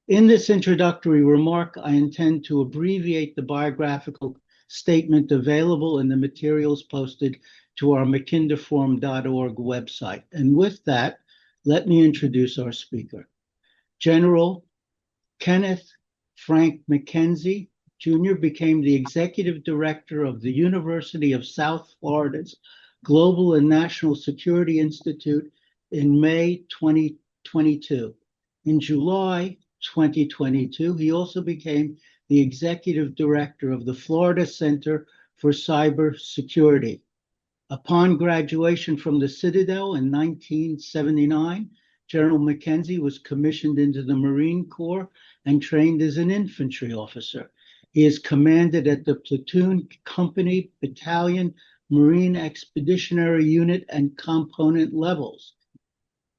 In this introductory remark, I intend to abbreviate the biographical statement available in the materials posted to our mackinderforum.org website. And with that, let me introduce our speaker. General Kenneth Frank McKenzie Jr. became the executive director of the University of South Florida's Global and National Security Institute in May 2022. In July 2022, he also became the executive director of the Florida Center for Cybersecurity. Upon graduation from the Citadel in 1979, General McKenzie was commissioned into the Marine Corps and trained as an infantry officer. He is commanded at the platoon, company, battalion, Marine Expeditionary Unit, and component levels.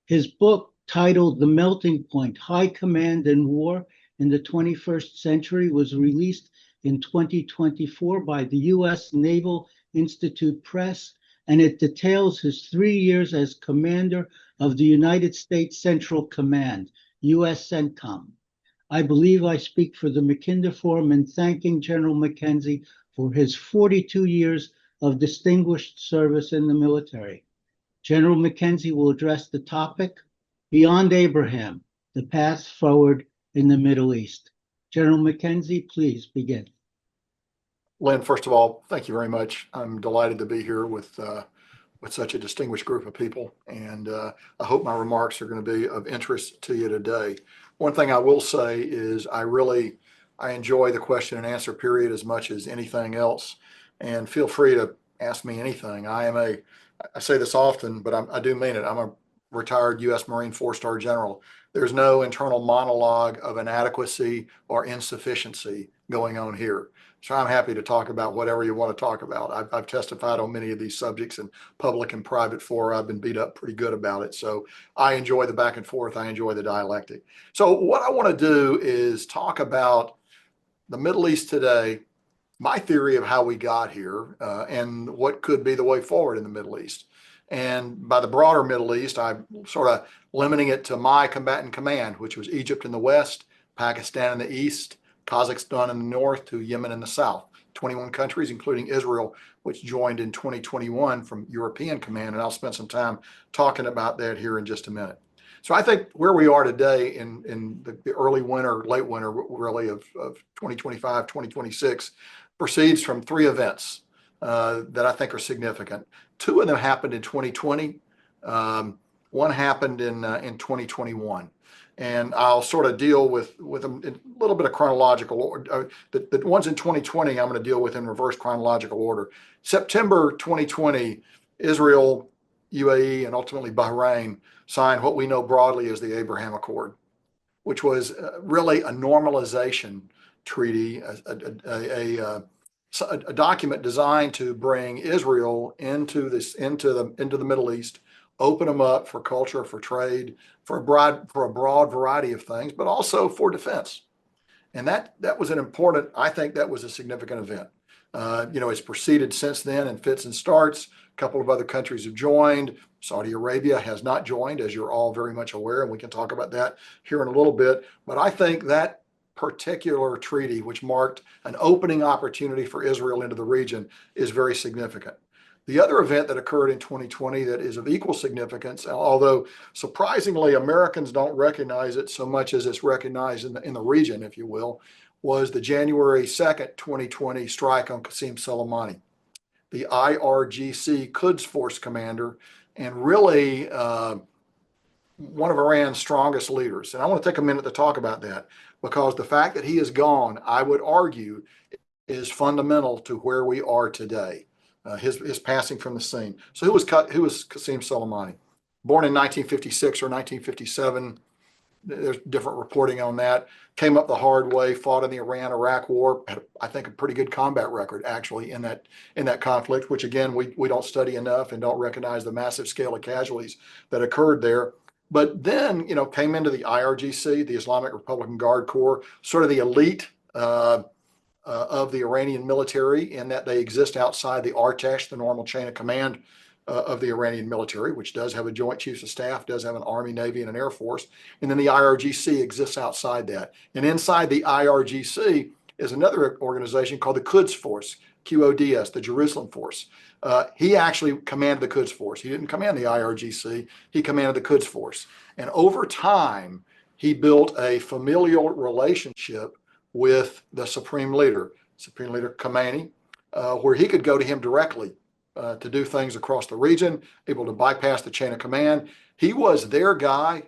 His book, titled The Melting Point, High Command and War in the 21st Century, was released in 2024 by the U.S. Naval Institute Press, and it details his 3 years as commander of the United States Central Command, USCENTCOM. I believe I speak for the Mackinder Forum in thanking General McKenzie for his 42 years of distinguished service in the military. General McKenzie will address the topic, Beyond Abraham, the Path Forward in the Middle East. General McKenzie, please begin. Lynn, first of all, thank you very much. I'm delighted to be here with such a distinguished group of people, and I hope my remarks are going to be of interest to you today. One thing I will say is I enjoy the question and answer period as much as anything else, and feel free to ask me anything. I say this often, but I do mean it. I'm a retired U.S. Marine 4-star general. There's no internal monologue of inadequacy or insufficiency going on here. So I'm happy to talk about whatever you want to talk about. I've testified on many of these subjects in public and private fora. I've been beat up pretty good about it. So I enjoy the back and forth. I enjoy the dialectic. So what I want to do is talk about the Middle East today, my theory of how we got here, and what could be the way forward in the Middle East. And by the broader Middle East, I'm sort of limiting it to my combatant command, which was Egypt in the west, Pakistan in the east, Kazakhstan in the north, to Yemen in the south. 21 countries, including Israel, which joined in 2021 from European Command. And I'll spend some time talking about that here in just a minute. So I think where we are today in the early winter, late winter, really, of 2025, 2026, proceeds from three events that I think are significant. Two of them happened in 2020. One happened in 2021. And I'll sort of deal with them in a little bit of chronological order. The ones in 2020, I'm going to deal with in reverse chronological order. September 2020, Israel, UAE, and ultimately Bahrain signed what we know broadly as the Abraham Accord, which was really a normalization treaty, a document designed to bring Israel into the Middle East, open them up for culture, for trade, for a broad variety of things, but also for defense. And that was an important, I think that was a significant event. It's proceeded since then in fits and starts. A couple of other countries have joined. Saudi Arabia has not joined, as you're all very much aware, and we can talk about that here in a little bit. But I think that particular treaty, which marked an opening opportunity for Israel into the region, is very significant. The other event that occurred in 2020 that is of equal significance, although surprisingly Americans don't recognize it so much as it's recognized in the region, if you will, was the January 2nd, 2020 strike on Qasem Soleimani, the IRGC Quds Force commander, and really one of Iran's strongest leaders. And I want to take a minute to talk about that, because the fact that he is gone, I would argue, is fundamental to where we are today. His passing from the scene. So who was Qasem Soleimani? Born in 1956 or 1957. There's different reporting on that. Came up the hard way, fought in the Iran-Iraq War. Had, I think, a pretty good combat record actually in that conflict, which again we don't study enough and don't recognize the massive scale of casualties that occurred there. But then came into the IRGC, the Islamic Republican Guard Corps, sort of the elite of the Iranian military, in that they exist outside the Artesh, the normal chain of command. of the Iranian military, which does have a Joint Chiefs of Staff, does have an Army, Navy, and an Air Force. And then the IRGC exists outside that. And inside the IRGC is another organization called the Quds Force, QODS, the Jerusalem Force. He actually commanded the Quds Force. He didn't command the IRGC, he commanded the Quds Force. And over time, he built a familial relationship with the Supreme Leader Khamenei, where he could go to him directly to do things across the region, able to bypass the chain of command. He was their guy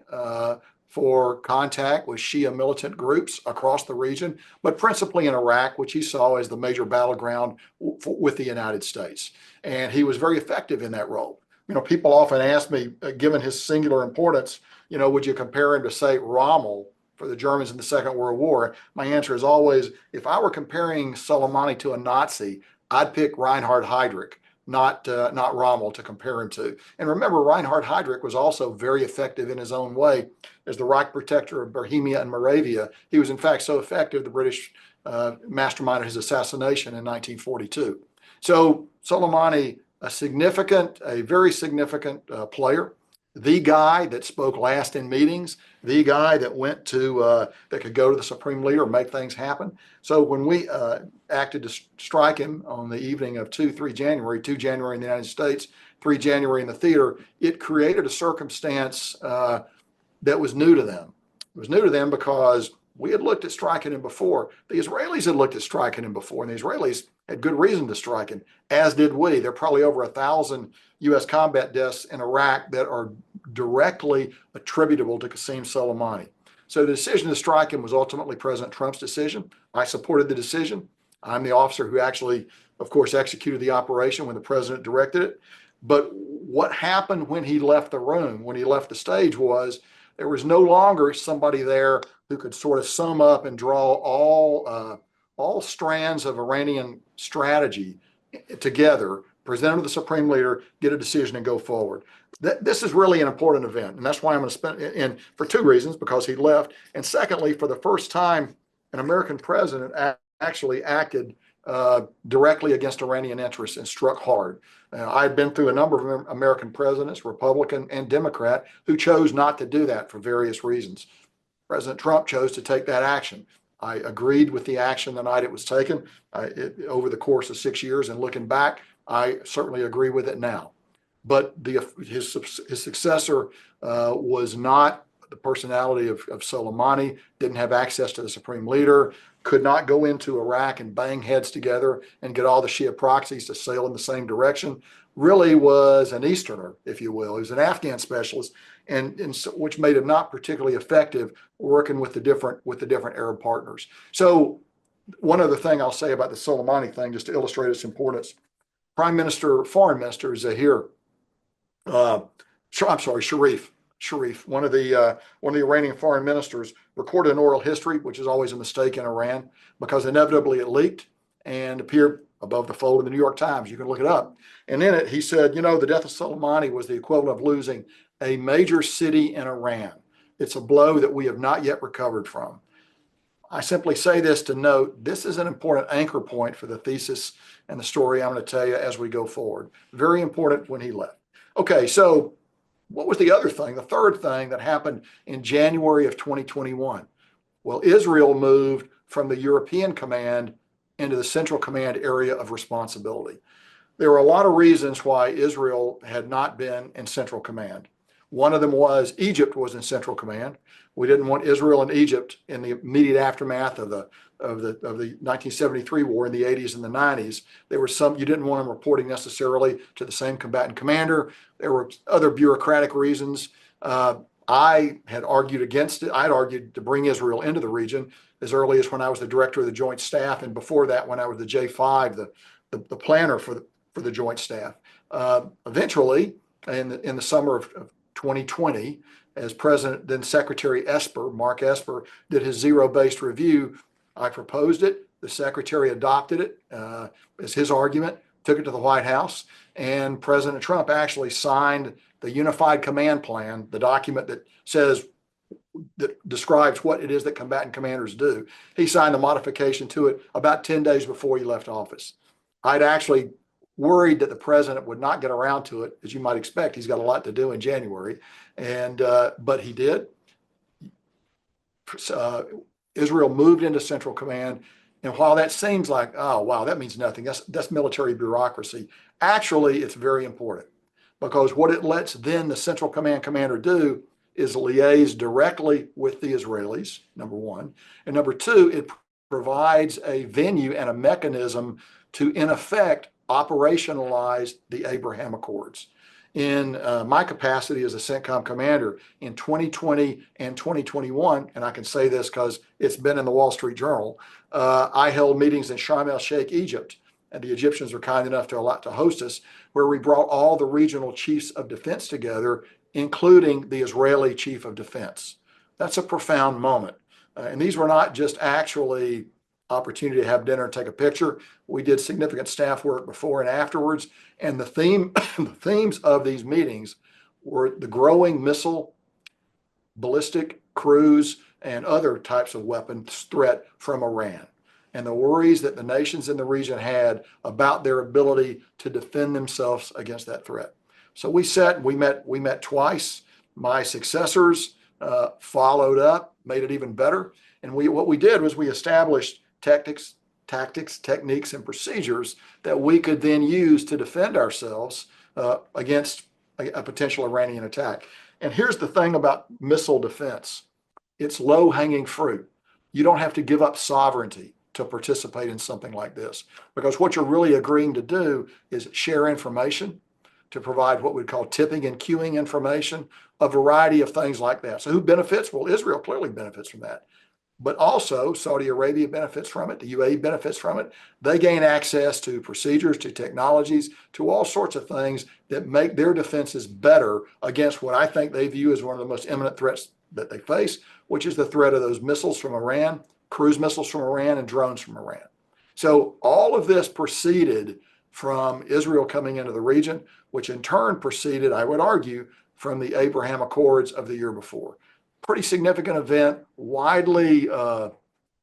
for contact with Shia militant groups across the region, but principally in Iraq, which he saw as the major battleground with the United States. And he was very effective in that role. People often ask me, given his singular importance, would you compare him to, say, Rommel for the Germans in the Second World War? My answer is always, if I were comparing Soleimani to a Nazi, I'd pick Reinhard Heydrich, not Rommel, to compare him to. And remember, Reinhard Heydrich was also very effective in his own way as the Reich protector of Bohemia and Moravia. He was, in fact, so effective, the British masterminded his assassination in 1942. So Soleimani, a very significant player, the guy that spoke last in meetings, the guy that went to, that could go to the Supreme Leader and make things happen. So when we acted to strike him on the evening of 2 January in the United States, 3 January in the theater, it created a circumstance that was new to them. It was new to them because we had looked at striking him before. The Israelis had looked at striking him before, and the Israelis had good reason to strike him, as did we. There are probably over 1,000 U.S. combat deaths in Iraq that are directly attributable to Qasem Soleimani. So the decision to strike him was ultimately President Trump's decision. I supported the decision. I'm the officer who actually, of course, executed the operation when the president directed it. But what happened when he left the room, when he left the stage, was there was no longer somebody there who could sort of sum up and draw all strands of Iranian strategy together, present to the Supreme Leader, get a decision, and go forward. This is really an important event, and that's why I'm going to spend in for two reasons: because he left, and secondly, for the first time, an American president actually acted directly against Iranian interests and struck hard. I've been through a number of American presidents, Republican and Democrat, who chose not to do that for various reasons. President Trump chose to take that action. I agreed with the action the night it was taken. Over the course of 6 years, and looking back, I certainly agree with it now. But his successor was not the personality of Soleimani, didn't have access to the Supreme Leader, could not go into Iraq and bang heads together and get all the Shia proxies to sail in the same direction. Really was an Easterner, if you will. He was an Afghan specialist, and so, which made him not particularly effective working with the different Arab partners. So one other thing I'll say about the Soleimani thing, just to illustrate its importance: Foreign Minister Zahir, Sharif, one of the Iranian foreign ministers, recorded an oral history, which is always a mistake in Iran, because inevitably it leaked and appeared above the fold of the New York Times. You can look it up. And in it, he said, the death of Soleimani was the equivalent of losing a major city in Iran. It's a blow that we have not yet recovered from. I simply say this to note, this is an important anchor point for the thesis and the story I'm going to tell you as we go forward. Very important when he left. Okay, so what was the other thing, the third thing that happened in January of 2021? Well, Israel moved from the European Command into the Central Command area of responsibility. There were a lot of reasons why Israel had not been in Central Command. One of them was Egypt was in Central Command. We didn't want Israel and Egypt in the immediate aftermath of the 1973 war in the 80s and the 90s. There were some, you didn't want them reporting necessarily to the same combatant commander. There were other bureaucratic reasons. I had argued against it. I'd argued to bring Israel into the region as early as when I was the director of the Joint Staff, and before that when I was the J5, the planner for the Joint Staff. Eventually, in the summer of 2020, as President, then Secretary Mark Esper, did his zero-based review, I proposed it. The Secretary adopted it as his argument, took it to the White House, and President Trump actually signed the Unified Command Plan, the document that describes what it is that combatant commanders do. He signed a modification to it about 10 days before he left office. I'd actually worried that the president would not get around to it. As you might expect, he's got a lot to do in January, but he did. Israel moved into Central Command. And while that seems like, oh, wow, that means nothing, that's military bureaucracy, actually, it's very important, because what it lets then the Central Command commander do is liaise directly with the Israelis, number one. And number two, it provides a venue and a mechanism to, in effect, operationalize the Abraham Accords. In my capacity as a CENTCOM commander in 2020 and 2021, and I can say this because it's been in the Wall Street Journal, I held meetings in Sharm el-Sheikh, Egypt, and the Egyptians were kind enough to host us, where we brought all the regional chiefs of defense together, including the Israeli chief of defense. That's a profound moment. And these were not just actually opportunity to have dinner and take a picture. We did significant staff work before and afterwards. And the themes of these meetings were the growing missile, ballistic, cruise, and other types of weapons threat from Iran, and the worries that the nations in the region had about their ability to defend themselves against that threat. So we met twice. My successors followed up, made it even better. And what we did was we established tactics, techniques, and procedures that we could then use to defend ourselves against a potential Iranian attack. And here's the thing about missile defense. It's low-hanging fruit. You don't have to give up sovereignty to participate in something like this, because what you're really agreeing to do is share information, to provide what we call tipping and queuing information, a variety of things like that. So who benefits? Well, Israel clearly benefits from that. But also Saudi Arabia benefits from it. The UAE benefits from it. They gain access to procedures, to technologies, to all sorts of things that make their defenses better against what I think they view as one of the most imminent threats that they face, which is the threat of those missiles from Iran, cruise missiles from Iran, and drones from Iran. So all of this proceeded from Israel coming into the region, which in turn proceeded, I would argue, from the Abraham Accords of the year before. Pretty significant event, widely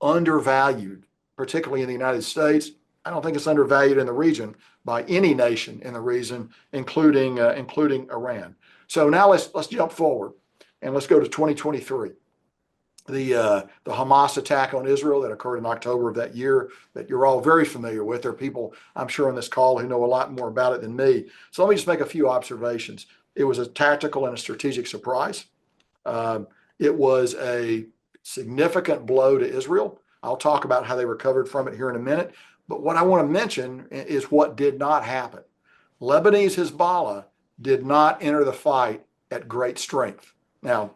undervalued, particularly in the United States. I don't think it's undervalued in the region by any nation in the region, including Iran. So now let's jump forward and let's go to 2023. The Hamas attack on Israel that occurred in October of that year, that you're all very familiar with. There are people, I'm sure, on this call who know a lot more about it than me. So let me just make a few observations. It was a tactical and a strategic surprise. It was a significant blow to Israel. I'll talk about how they recovered from it here in a minute. But what I want to mention is what did not happen. Lebanese Hezbollah did not enter the fight at great strength. Now,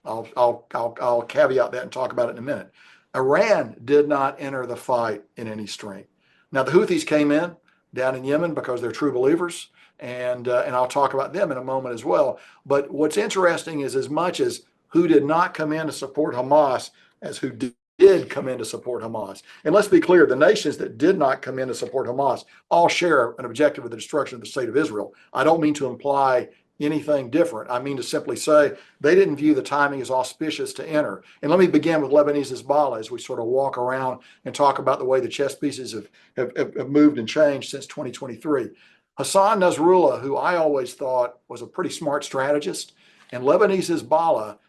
I'll caveat that and talk about it in a minute. Iran did not enter the fight in any strength. Now, the Houthis came in down in Yemen because they're true believers, and I'll talk about them in a moment as well. But what's interesting is, as much as who did not come in to support Hamas as who did come in to support Hamas. And let's be clear, the nations that did not come in to support Hamas all share an objective of the destruction of the state of Israel. I don't mean to imply anything different. I mean to simply say they didn't view the timing as auspicious to enter. And let me begin with Lebanese Hezbollah as we sort of walk around and talk about the way the chess pieces have moved and changed since 2023. Hassan Nasrallah, who I always thought was a pretty smart strategist, and Lebanese Hezbollah,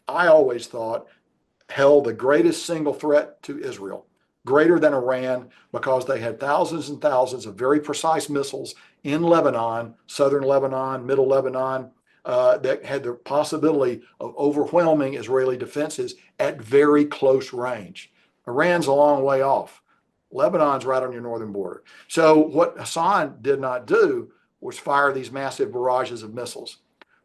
I always thought, held the greatest single threat to Israel, greater than Iran, because they had thousands and thousands of very precise missiles in Lebanon, southern Lebanon, middle Lebanon, that had the possibility of overwhelming Israeli defenses at very close range. Iran's a long way off. Lebanon's right on your northern border. So what Hassan did not do was fire these massive barrages of missiles.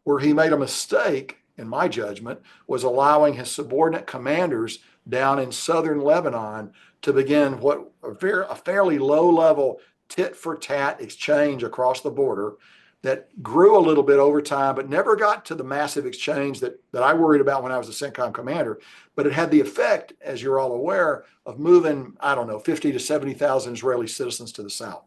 Where he made a mistake, in my judgment, was allowing his subordinate commanders down in southern Lebanon to begin what a fairly low-level tit-for-tat exchange across the border that grew a little bit over time, but never got to the massive exchange that I worried about when I was a CENTCOM commander. But it had the effect, as you're all aware, of moving, 50 to 70,000 Israeli citizens to the south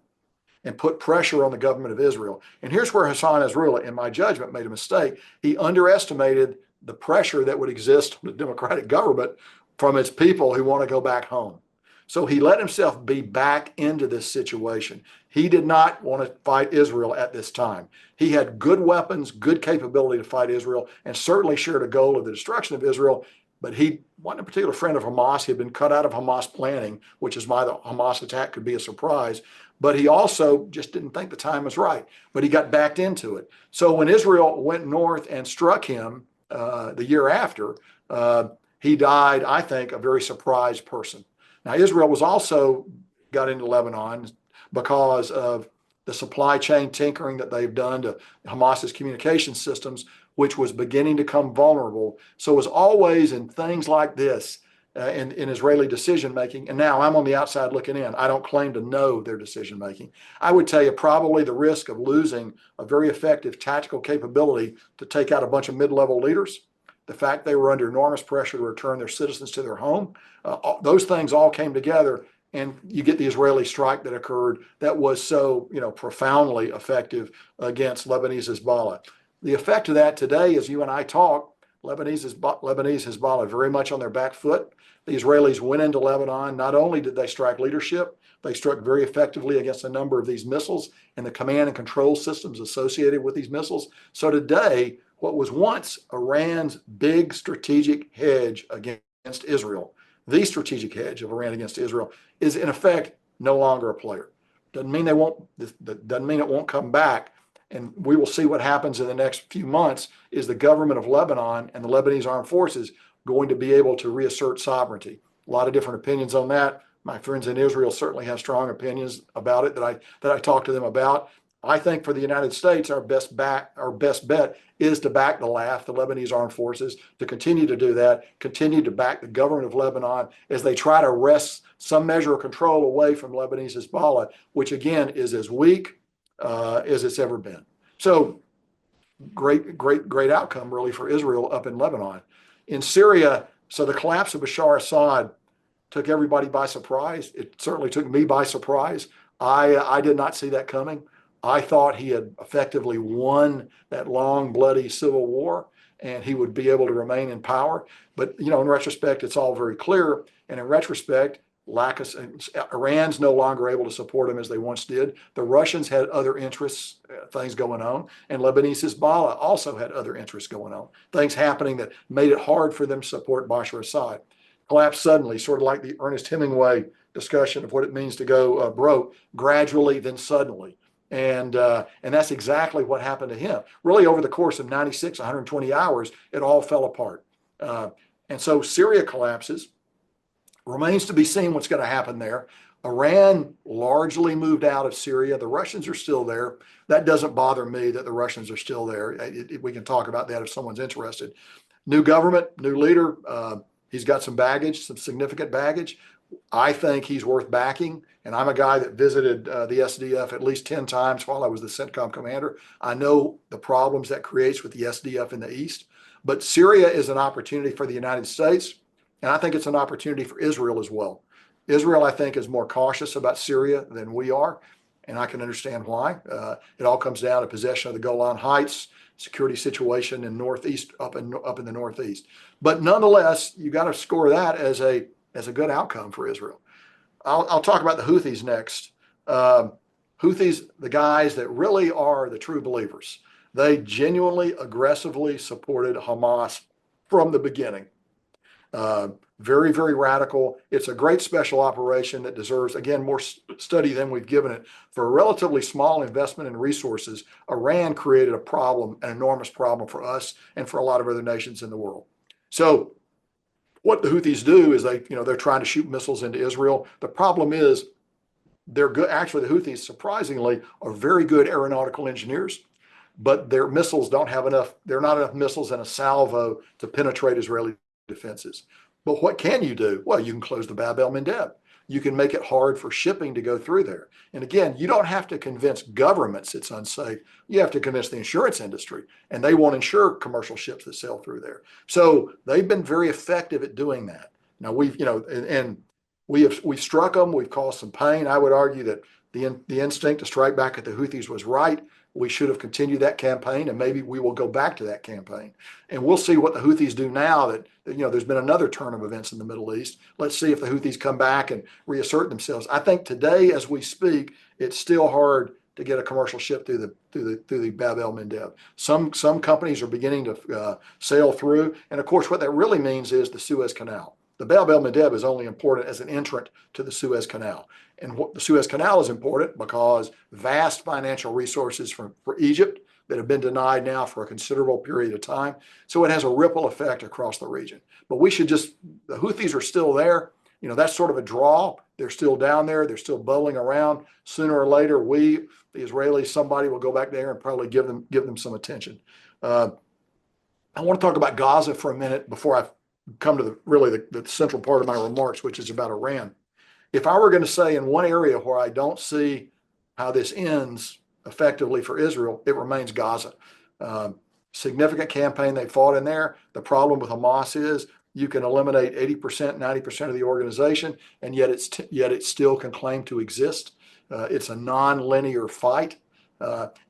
and put pressure on the government of Israel. And here's where Hassan Nasrallah, in my judgment, made a mistake. He underestimated the pressure that would exist on the democratic government from its people who want to go back home. So he let himself be back into this situation. He did not want to fight Israel at this time. He had good weapons, good capability to fight Israel, and certainly shared a goal of the destruction of Israel. But he wasn't a particular friend of Hamas. He had been cut out of Hamas planning, which is why the Hamas attack could be a surprise. But he also just didn't think the time was right. But he got backed into it. So when Israel went north and struck him the year after, he died, I think, a very surprised person. Now, Israel was also got into Lebanon because of the supply chain tinkering that they've done to Hamas's communication systems, which was beginning to come vulnerable. So as always in things like this, in Israeli decision making, and now I'm on the outside looking in, I don't claim to know their decision making. I would tell you probably the risk of losing a very effective tactical capability to take out a bunch of mid-level leaders, the fact they were under enormous pressure to return their citizens to their home, those things all came together, and you get the Israeli strike that occurred that was so, profoundly effective against Lebanese Hezbollah. The effect of that today, as you and I talk, Lebanese Hezbollah very much on their back foot. The Israelis went into Lebanon. Not only did they strike leadership, they struck very effectively against a number of these missiles and the command and control systems associated with these missiles. So today, what was once Iran's big strategic hedge against Israel, the strategic hedge of Iran against Israel, is in effect no longer a player. Doesn't mean it won't come back. And we will see what happens in the next few months. Is the government of Lebanon and the Lebanese armed forces going to be able to reassert sovereignty? A lot of different opinions on that. My friends in Israel certainly have strong opinions about it that I talk to them about. I think for the United States, our best bet is to back the Lebanese armed forces, to continue to do that, continue to back the government of Lebanon as they try to wrest some measure of control away from Lebanese Hezbollah, which again is as weak as it's ever been. So great outcome really for Israel up in Lebanon. In Syria, so the collapse of Bashar Assad took everybody by surprise. It certainly took me by surprise. I did not see that coming. I thought he had effectively won that long, bloody civil war, and he would be able to remain in power. But, in retrospect, it's all very clear. And in retrospect, Iran's no longer able to support him as they once did. The Russians had other interests, things going on, and Lebanese Hezbollah also had other interests going on, things happening that made it hard for them to support Bashar Assad. Collapsed suddenly, sort of like the Ernest Hemingway discussion of what it means to go broke, gradually, then suddenly. And that's exactly what happened to him. Really, over the course of 120 hours, it all fell apart. And so Syria collapses. Remains to be seen what's going to happen there. Iran largely moved out of Syria. The Russians are still there. That doesn't bother me that the Russians are still there. We can talk about that if someone's interested. New government, new leader. He's got some baggage, some significant baggage. I think he's worth backing. And I'm a guy that visited the SDF at least 10 times while I was the CENTCOM commander. I know the problems that creates with the SDF in the East. But Syria is an opportunity for the United States. And I think it's an opportunity for Israel as well. Israel, I think, is more cautious about Syria than we are, and I can understand why. It all comes down to possession of the Golan Heights, security situation in northeast, up in the northeast. But nonetheless, you got to score that as a good outcome for Israel. I'll talk about the Houthis next. Houthis, the guys that really are the true believers. They genuinely, aggressively supported Hamas from the beginning. Very, very radical. It's a great special operation that deserves, again, more study than we've given it. For a relatively small investment in resources, Iran created a problem, an enormous problem for us and for a lot of other nations in the world. So what the Houthis do is they're trying to shoot missiles into Israel. The problem is they're good. Actually, the Houthis, surprisingly, are very good aeronautical engineers, but their missiles don't have enough. There are not enough missiles in a salvo to penetrate Israeli defenses. But what can you do? Well, you can close the Bab el-Mandeb. You can make it hard for shipping to go through there. And again, you don't have to convince governments it's unsafe. You have to convince the insurance industry, and they won't insure commercial ships that sail through there. So they've been very effective at doing that. Now we've struck them. We've caused some pain. I would argue that the instinct to strike back at the Houthis was right. We should have continued that campaign, and maybe we will go back to that campaign. And we'll see what the Houthis do now that there's been another turn of events in the Middle East. Let's see if the Houthis come back and reassert themselves. I think today, as we speak, it's still hard to get a commercial ship through the Bab el-Mandeb. Some companies are beginning to sail through, and of course, what that really means is the Suez Canal. The Bab el-Mandeb is only important as an entrant to the Suez Canal. And the Suez Canal is important because vast financial resources for Egypt that have been denied now for a considerable period of time. So it has a ripple effect across the region. But the Houthis are still there. That's sort of a draw. They're still down there. They're still bubbling around. Sooner or later, the Israelis, somebody will go back there and probably give them some attention. I want to talk about Gaza for a minute before I come to the central part of my remarks, which is about Iran. If I were going to say in one area where I don't see how this ends effectively for Israel, it remains Gaza. Significant campaign they fought in there. The problem with Hamas is you can eliminate 80%, 90% of the organization, and yet it still can claim to exist. It's a non-linear fight.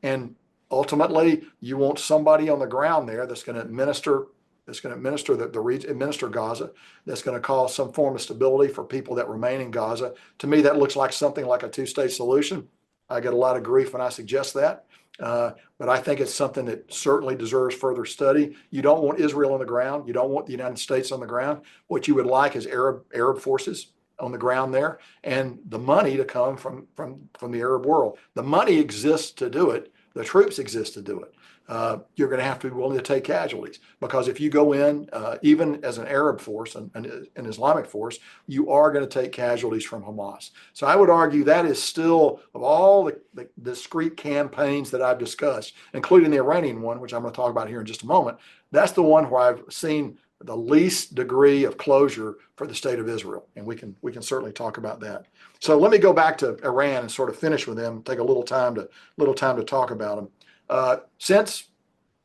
And ultimately, you want somebody on the ground there that's going to administer the region, administer Gaza, that's going to cause some form of stability for people that remain in Gaza. To me, that looks like something like a two-state solution. I get a lot of grief when I suggest that, but I think it's something that certainly deserves further study. You don't want Israel on the ground. You don't want the United States on the ground. What you would like is Arab forces on the ground there, and the money to come from the Arab world. The money exists to do it. The troops exist to do it. You're going to have to be willing to take casualties, because if you go in, even as an Arab force, an Islamic force, you are going to take casualties from Hamas. So I would argue that is still, of all the discrete campaigns that I've discussed, including the Iranian one, which I'm going to talk about here in just a moment, that's the one where I've seen the least degree of closure for the state of Israel. And we can certainly talk about that. So let me go back to Iran and sort of finish with them, take a little time to talk about them. Since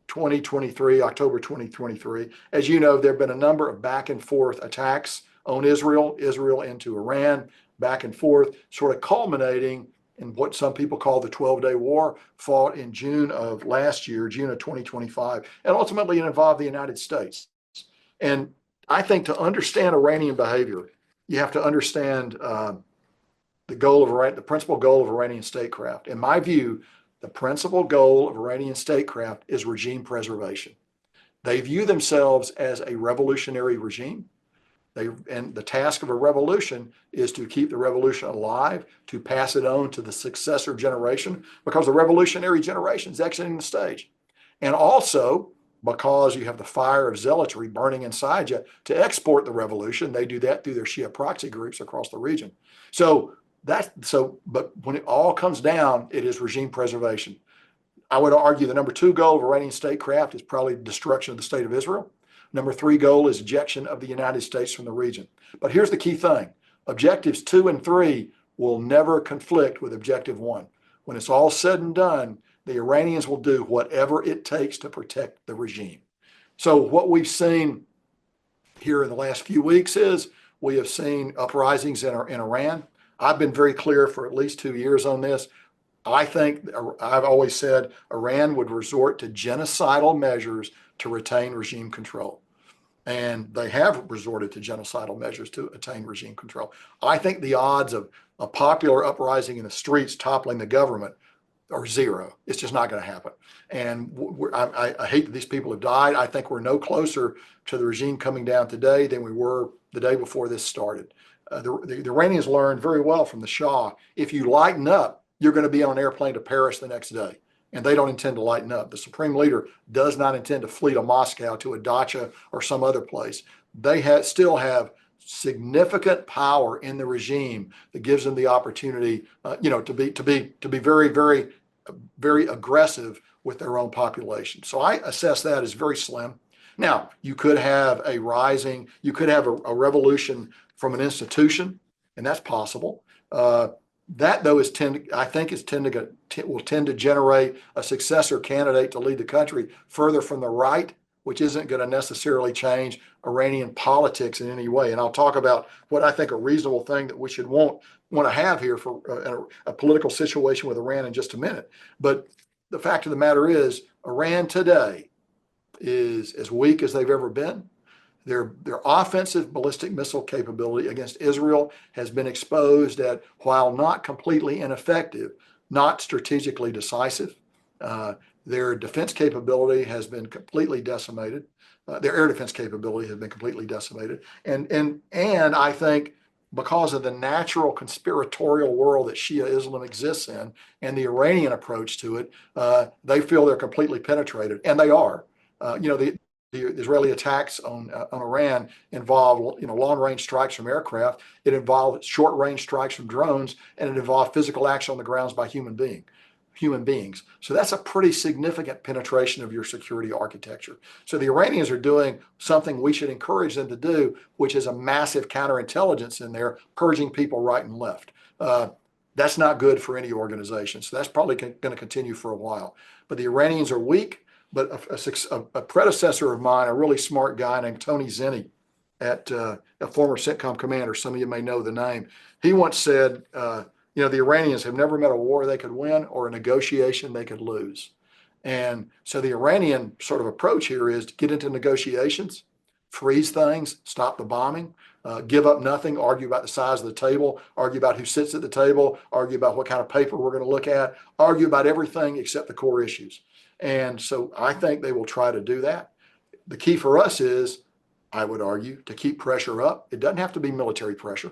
2023, October 2023, as you know, there have been a number of back and forth attacks on Israel into Iran, back and forth, sort of culminating in what some people call the 12-day war, fought in June of last year, June of 2025, and ultimately it involved the United States. And I think to understand Iranian behavior, you have to understand the principal goal of Iranian statecraft. In my view, the principal goal of Iranian statecraft is regime preservation. They view themselves as a revolutionary regime. And the task of a revolution is to keep the revolution alive, to pass it on to the successor generation, because the revolutionary generation is exiting the stage. And also, because you have the fire of zealotry burning inside you, to export the revolution. They do that through their Shia proxy groups across the region. But when it all comes down, it is regime preservation. I would argue the number 2 goal of Iranian statecraft is probably destruction of the state of Israel. Number 3 goal is ejection of the United States from the region. But here's the key thing. Objectives 2 and 3 will never conflict with objective 1. When it's all said and done, the Iranians will do whatever it takes to protect the regime. So what we've seen here in the last few weeks is we have seen uprisings in Iran. I've been very clear for at least 2 years on this. I think I've always said Iran would resort to genocidal measures to retain regime control. And they have resorted to genocidal measures to attain regime control. I think the odds of a popular uprising in the streets toppling the government are zero. It's just not going to happen. And I hate that these people have died. I think we're no closer to the regime coming down today than we were the day before this started. The Iranians learned very well from the Shah, if you lighten up, you're going to be on an airplane to Paris the next day. And they don't intend to lighten up. The supreme leader does not intend to flee to Moscow, to a dacha or some other place. They still have significant power in the regime that gives them the opportunity, to be very, very, very aggressive with their own population. So I assess that as very slim. Now, you could have a revolution from an institution, and that's possible. That, though, will tend to generate a successor candidate to lead the country further from the right which isn't going to necessarily change Iranian politics in any way. And I'll talk about what I think a reasonable thing that we should want to have here for a political situation with Iran in just a minute. But the fact of the matter is, Iran today is as weak as they've ever been. Their offensive ballistic missile capability against Israel has been exposed at, while not completely ineffective, not strategically decisive. Their defense capability has been completely decimated. Their air defense capability has been completely decimated. And I think because of the natural conspiratorial world that Shia Islam exists in and the Iranian approach to it, they feel they're completely penetrated, and they are. The Israeli attacks on Iran involved, long-range strikes from aircraft. It involved short-range strikes from drones, and it involved physical action on the grounds by human beings. So that's a pretty significant penetration of your security architecture. So the Iranians are doing something we should encourage them to do, which is a massive counterintelligence in there, purging people right and left. That's not good for any organization. So that's probably going to continue for a while. But the Iranians are weak. But a predecessor of mine, a really smart guy named Tony Zinni, a former CENTCOM commander, some of you may know the name, he once said, the Iranians have never met a war they could win or a negotiation they could lose. And so the Iranian sort of approach here is to get into negotiations, freeze things, stop the bombing, give up nothing, argue about the size of the table, argue about who sits at the table, argue about what kind of paper we're going to look at, argue about everything except the core issues. And so I think they will try to do that. The key for us is, I would argue, to keep pressure up. It doesn't have to be military pressure,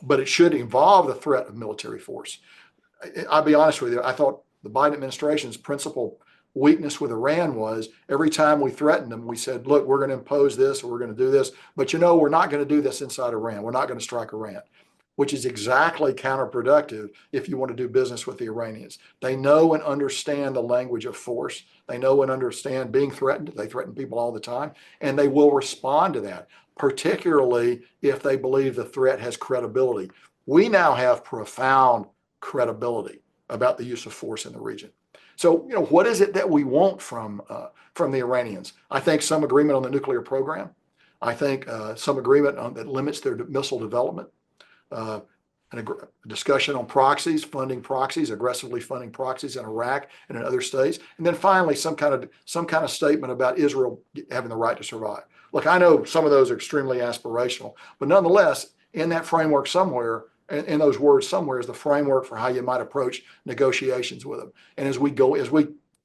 but it should involve the threat of military force. I'll be honest with you, I thought the Biden administration's principal weakness with Iran was every time we threatened them, we said, look, we're going to impose this or we're going to do this, but we're not going to do this inside Iran. We're not going to strike Iran, which is exactly counterproductive if you want to do business with the Iranians. They know and understand the language of force. They know and understand being threatened. They threaten people all the time, and they will respond to that, particularly if they believe the threat has credibility. We now have profound credibility about the use of force in the region. So, what is it that we want from the Iranians? I think some agreement on the nuclear program. I think some agreement that limits their missile development. A discussion on proxies, aggressively funding proxies in Iraq and in other states, and then finally some kind of statement about Israel having the right to survive. Look, I know some of those are extremely aspirational, but nonetheless, in that framework somewhere, in those words somewhere, is the framework for how you might approach negotiations with them. And as we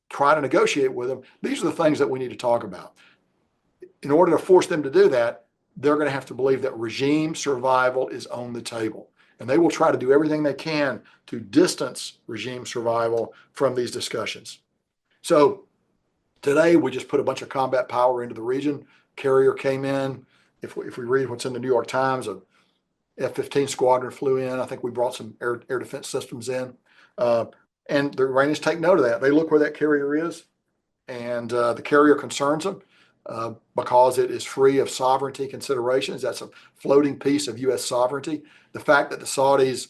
try to negotiate with them, these are the things that we need to talk about. In order to force them to do that, they're going to have to believe that regime survival is on the table. And they will try to do everything they can to distance regime survival from these discussions. So today, we just put a bunch of combat power into the region. Carrier came in. If we read what's in the New York Times, a F-15 squadron flew in. I think we brought some air defense systems in. And the Iranians take note of that. They look where that carrier is, and the carrier concerns them. Because it is free of sovereignty considerations. That's a floating piece of U.S. sovereignty. The fact that the Saudis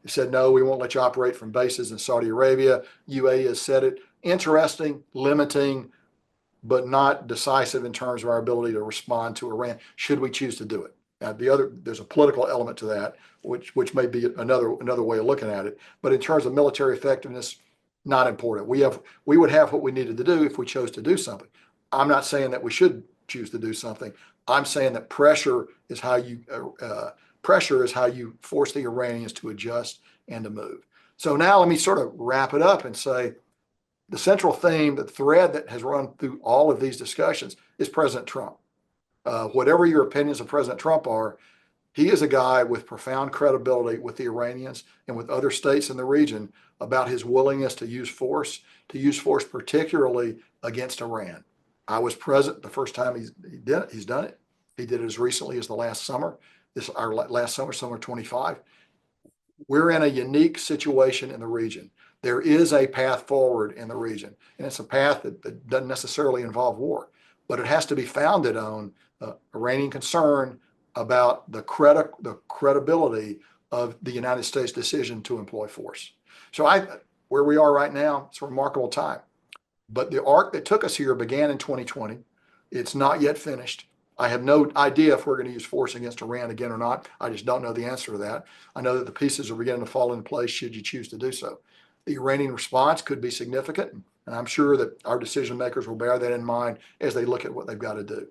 said, no, we won't let you operate from bases in Saudi Arabia. UAE has said it. Interesting, limiting, but not decisive in terms of our ability to respond to Iran, should we choose to do it. Now, there's a political element to that, which may be another way of looking at it. But in terms of military effectiveness, not important. We would have what we needed to do if we chose to do something. I'm not saying that we should choose to do something. I'm saying that pressure is how you force the Iranians to adjust and to move. So now let me sort of wrap it up and say the central theme, the thread that has run through all of these discussions is President Trump. Whatever your opinions of President Trump are, he is a guy with profound credibility with the Iranians and with other states in the region about his willingness to use force particularly against Iran. I was present the first time he's done it. He did it as recently as the last summer. Our last summer, summer 25. We're in a unique situation in the region. There is a path forward in the region, and it's a path that doesn't necessarily involve war, but it has to be founded on Iranian concern about the credibility of the United States decision to employ force. So where we are right now, it's a remarkable time. But the arc that took us here began in 2020 It's not yet finished. I have no idea if we're going to use force against Iran again or not. I just don't know the answer to that. I know that the pieces are beginning to fall into place should you choose to do so. The Iranian response could be significant, and I'm sure that our decision makers will bear that in mind as they look at what they've got to do.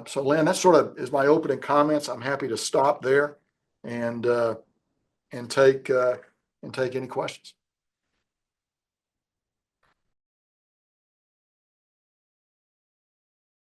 So, Lynn, that sort of is my opening comments. I'm happy to stop there and take any questions.